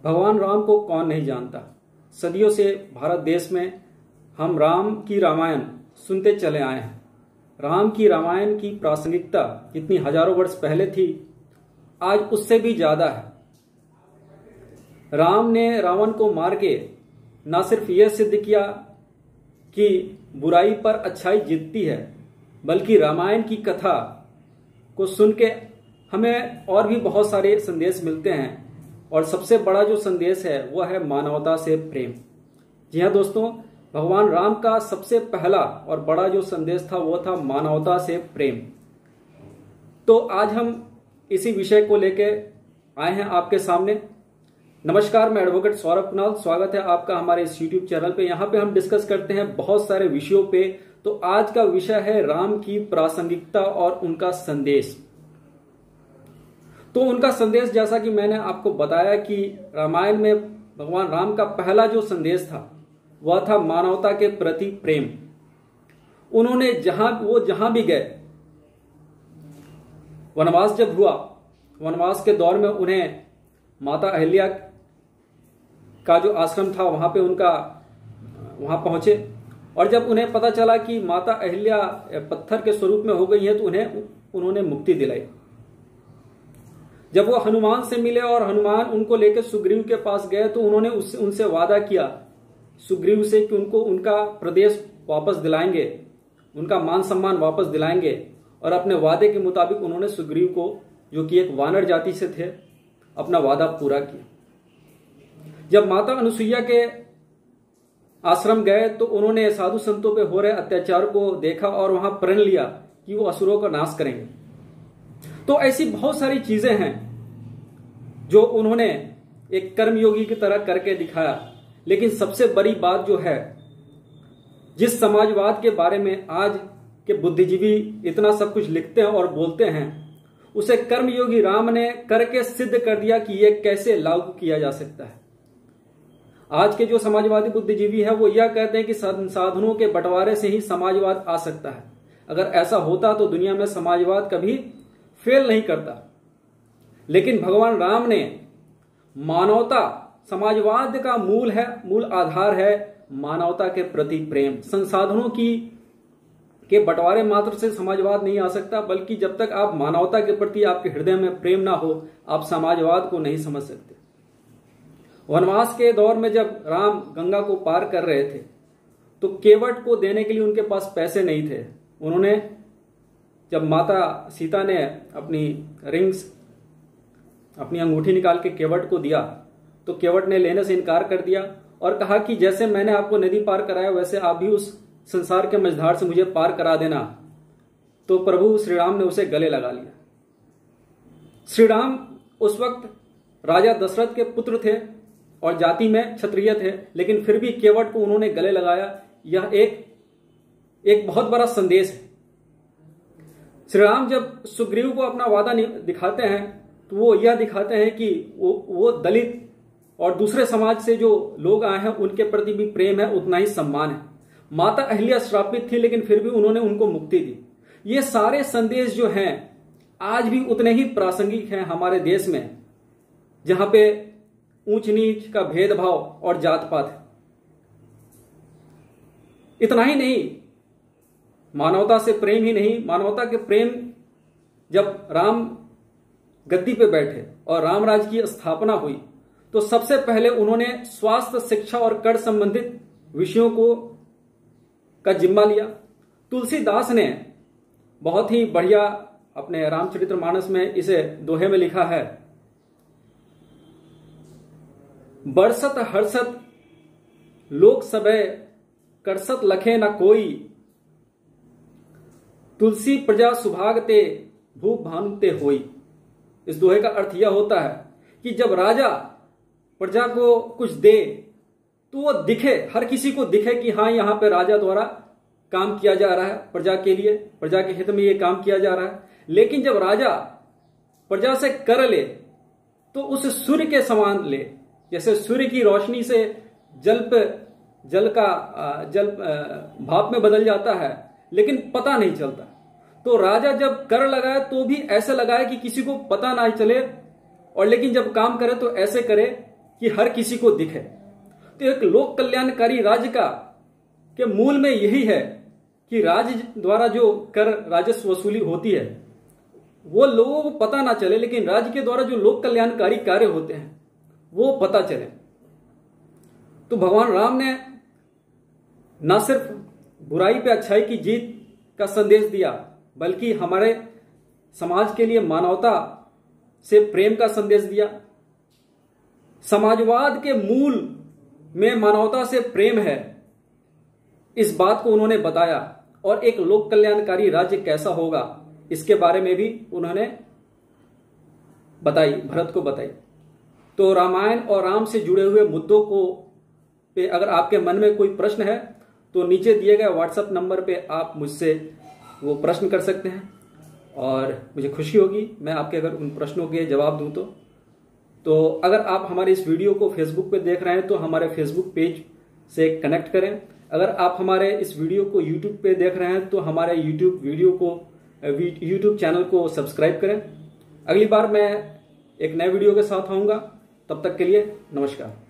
भगवान राम को कौन नहीं जानता। सदियों से भारत देश में हम राम की रामायण सुनते चले आए हैं। राम की रामायण की प्रासंगिकता जितनी हजारों वर्ष पहले थी, आज उससे भी ज्यादा है। राम ने रावण को मार के न सिर्फ यह सिद्ध किया कि बुराई पर अच्छाई जीतती है, बल्कि रामायण की कथा को सुन के हमें और भी बहुत सारे संदेश मिलते हैं। और सबसे बड़ा जो संदेश है वह है मानवता से प्रेम। जी हाँ दोस्तों, भगवान राम का सबसे पहला और बड़ा जो संदेश था वो था मानवता से प्रेम। तो आज हम इसी विषय को लेके आए हैं आपके सामने। नमस्कार, मैं एडवोकेट सौरभ कुणाल, स्वागत है आपका हमारे इस यूट्यूब चैनल पे। यहाँ पे हम डिस्कस करते हैं बहुत सारे विषयों पे। तो आज का विषय है राम की प्रासंगिकता और उनका संदेश। तो उनका संदेश, जैसा कि मैंने आपको बताया कि रामायण में भगवान राम का पहला जो संदेश था वह था मानवता के प्रति प्रेम। उन्होंने जहां भी गए, वनवास जब हुआ, वनवास के दौर में उन्हें माता अहिल्या का जो आश्रम था वहां पहुंचे। और जब उन्हें पता चला कि माता अहिल्या पत्थर के स्वरूप में हो गई है तो उन्होंने मुक्ति दिलाई। जब वो हनुमान से मिले और हनुमान उनको लेकर सुग्रीव के पास गए तो उन्होंने उनसे वादा किया सुग्रीव से कि उनको उनका प्रदेश वापस दिलाएंगे, उनका मान सम्मान वापस दिलाएंगे। और अपने वादे के मुताबिक उन्होंने सुग्रीव को, जो कि एक वानर जाति से थे, अपना वादा पूरा किया। जब माता अनुसुईया के आश्रम गए तो उन्होंने साधु संतों पे हो रहे अत्याचार को देखा और वहां प्रण लिया कि वो असुरों का नाश करेंगे। तो ऐसी बहुत सारी चीजें हैं जो उन्होंने एक कर्मयोगी की तरह करके दिखाया। लेकिन सबसे बड़ी बात जो है, जिस समाजवाद के बारे में आज के बुद्धिजीवी इतना सब कुछ लिखते हैं और बोलते हैं, उसे कर्मयोगी राम ने करके सिद्ध कर दिया कि यह कैसे लागू किया जा सकता है। आज के जो समाजवादी बुद्धिजीवी है वो यह कहते हैं कि संसाधनों के बंटवारे से ही समाजवाद आ सकता है। अगर ऐसा होता तो दुनिया में समाजवाद कभी फेल नहीं करता। लेकिन भगवान राम ने मानवता, समाजवाद का मूल आधार है मानवता के प्रति प्रेम। संसाधनों के बंटवारे मात्र से समाजवाद नहीं आ सकता, बल्कि जब तक आप मानवता के प्रति आपके हृदय में प्रेम ना हो, आप समाजवाद को नहीं समझ सकते। वनवास के दौर में जब राम गंगा को पार कर रहे थे तो केवट को देने के लिए उनके पास पैसे नहीं थे। उन्होंने, जब माता सीता ने अपनी रिंग्स, अपनी अंगूठी निकाल के केवट को दिया तो केवट ने लेने से इनकार कर दिया और कहा कि जैसे मैंने आपको नदी पार कराया वैसे आप भी उस संसार के मझधार से मुझे पार करा देना। तो प्रभु श्री राम ने उसे गले लगा लिया। श्री राम उस वक्त राजा दशरथ के पुत्र थे और जाति में क्षत्रिय थे, लेकिन फिर भी केवट को उन्होंने गले लगाया। यह एक बहुत बड़ा संदेश है। श्री राम जब सुग्रीव को अपना वादा दिखाते हैं तो वो यह दिखाते हैं कि वो दलित और दूसरे समाज से जो लोग आए हैं उनके प्रति भी प्रेम है, उतना ही सम्मान है। माता अहिल्या श्रापित थी लेकिन फिर भी उन्होंने उनको मुक्ति दी। ये सारे संदेश जो हैं आज भी उतने ही प्रासंगिक हैं हमारे देश में, जहां पे ऊंच नीच का भेदभाव और जात पात है। इतना ही नहीं, मानवता से प्रेम ही नहीं, मानवता के प्रेम, जब राम गद्दी पे बैठे और रामराज की स्थापना हुई तो सबसे पहले उन्होंने स्वास्थ्य, शिक्षा और कर संबंधित विषयों का जिम्मा लिया। तुलसीदास ने बहुत ही बढ़िया अपने रामचरितमानस में इसे दोहे में लिखा है, बरसत हर्षत लोक सबे करसत लखे न कोई, तुलसी प्रजा सुभागते भूप भानुते होई। इस दोहे का अर्थ यह होता है कि जब राजा प्रजा को कुछ दे तो वो दिखे, हर किसी को दिखे कि हाँ, यहां पे राजा द्वारा काम किया जा रहा है, प्रजा के लिए, प्रजा के हित में ये काम किया जा रहा है। लेकिन जब राजा प्रजा से कर ले तो उस सूर्य के समान ले, जैसे सूर्य की रोशनी से जल भाप में बदल जाता है लेकिन पता नहीं चलता। तो राजा जब कर लगाए तो भी ऐसे लगाए कि किसी को पता ना चले, और लेकिन जब काम करे तो ऐसे करे कि हर किसी को दिखे। तो एक लोक कल्याणकारी राज्य का के मूल में यही है कि राज्य द्वारा जो कर राजस्व वसूली होती है वो लोगों को पता ना चले, लेकिन राज्य के द्वारा जो लोक कल्याणकारी कार्य होते हैं वो पता चले। तो भगवान राम ने न सिर्फ बुराई पे अच्छाई की जीत का संदेश दिया, बल्कि हमारे समाज के लिए मानवता से प्रेम का संदेश दिया। समाजवाद के मूल में मानवता से प्रेम है, इस बात को उन्होंने बताया। और एक लोक कल्याणकारी राज्य कैसा होगा इसके बारे में भी उन्होंने बताई, भरत को बताई। तो रामायण और राम से जुड़े हुए मुद्दों को पे अगर आपके मन में कोई प्रश्न है तो नीचे दिए गए व्हाट्सएप नंबर पे आप मुझसे वो प्रश्न कर सकते हैं, और मुझे खुशी होगी मैं आपके अगर उन प्रश्नों के जवाब दूं। तो अगर आप हमारे इस वीडियो को फेसबुक पे देख रहे हैं तो हमारे फेसबुक पेज से कनेक्ट करें। अगर आप हमारे इस वीडियो को यूट्यूब पे देख रहे हैं तो हमारे यूट्यूब चैनल को सब्सक्राइब करें। अगली बार मैं एक नए वीडियो के साथ आऊंगा, तब तक के लिए नमस्कार।